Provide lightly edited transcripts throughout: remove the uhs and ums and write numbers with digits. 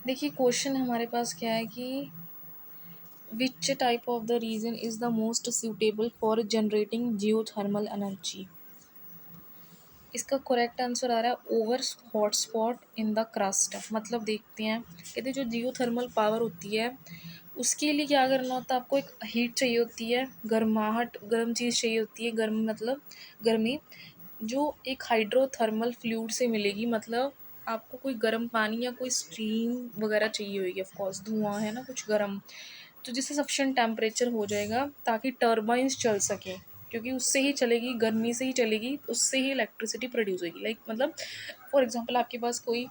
देखिए क्वेश्चन हमारे पास क्या है कि which type of the region is the most suitable for generating geothermal energy. इसका करेक्ट आंसर आ रहा है over hotspot in the crust. मतलब देखते हैं, कहते हैं जो जियोथर्मल पावर होती है उसके लिए क्या करना होता है, आपको एक हीट चाहिए होती है, गर्माहट, गर्म चीज़ चाहिए होती है, गर्म मतलब गर्मी, जो एक हाइड्रोथर्मल फ्लूइड से मिलेगी। मतलब आपको कोई गर्म पानी या कोई स्टीम वगैरह चाहिए होगी, ऑफ कोर्स धुआं है ना कुछ गर्म, तो जिससे सफिशिएंट टेम्परेचर हो जाएगा ताकि टर्बाइंस चल सके, क्योंकि उससे ही चलेगी, गर्मी से ही चलेगी, उससे ही इलेक्ट्रिसिटी प्रोड्यूस होगी। लाइक मतलब फॉर एग्जांपल आपके पास कोई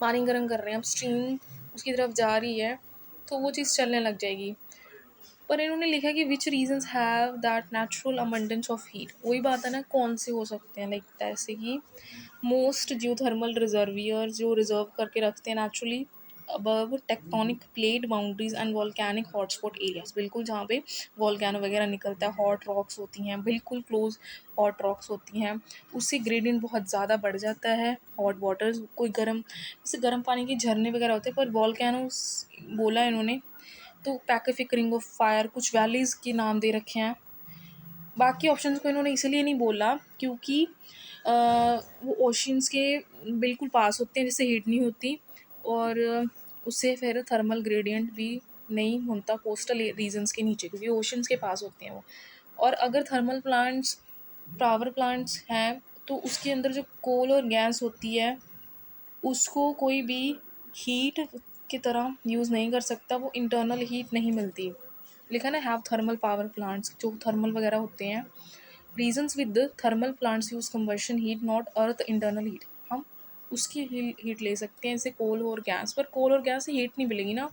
पानी गर्म कर रहे हैं, अब स्टीम उसकी तरफ जा रही है तो वो चीज़ चलने लग जाएगी। पर इन्होंने लिखा कि which reasons have that natural abundance of heat. वही बात है ना, कौन से हो सकते हैं, लाइक जैसे कि मोस्ट जियोथर्मल रिजर्वियर जो रिजर्व करके रखते हैं naturally above tectonic plate boundaries and volcanic hotspot areas. बिल्कुल जहाँ पे वॉल्केनो वगैरह निकलता है, हॉट रॉक्स होती हैं, बिल्कुल क्लोज हॉट रॉक्स होती हैं, उससे ग्रेडियंट बहुत ज़्यादा बढ़ जाता है। हॉट वाटर्स कोई गर्म, जैसे गर्म पानी के झरने वगैरह होते हैं, पर वॉल्केनो बोला है इन्होंने तो पैसिफिक रिंग ऑफ फायर कुछ वैलीज़ के नाम दे रखे हैं। बाकी ऑप्शंस को इन्होंने इसलिए नहीं बोला क्योंकि वो ओशियंस के बिल्कुल पास होते हैं जिससे हीट नहीं होती, और उससे फिर थर्मल ग्रेडियंट भी नहीं होता कोस्टल रीजन्स के नीचे, क्योंकि ओशंस के पास होते हैं वो। और अगर थर्मल प्लांट्स, पावर प्लांट्स हैं, तो उसके अंदर जो कोल और गैस होती है उसको कोई भी हीट की तरह यूज़ नहीं कर सकता, वो इंटरनल हीट नहीं मिलती। लिखा ना हैव थर्मल पावर प्लांट्स, जो थर्मल वगैरह होते हैं। Reasons with thermal plants use combustion heat not earth internal heat. हम उसकी हीट ले सकते हैं, जैसे कोल और गैस, पर कोल और गैस से हीट नहीं मिलेगी ना,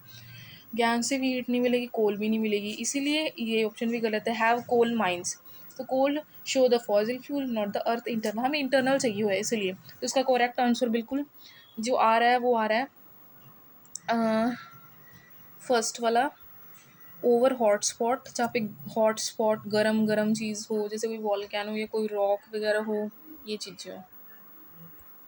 गैस से भी हीट नहीं मिलेगी, कोल भी नहीं मिलेगी, इसीलिए ये ऑप्शन भी गलत है। हैव कोल माइंस, तो coal so the fossil fuel not the earth internal, हमें इंटरनल चाहिए हुआ है इसलिए। तो इसका करेक्ट आंसर बिल्कुल जो आ रहा है वो आ रहा है फर्स्ट वाला, ओवर हॉटस्पॉट, जहाँ पे हॉटस्पॉट गरम गरम चीज़ हो, जैसे कोई वॉल्केनो या कोई रॉक वगैरह हो, ये चीज़ें हो।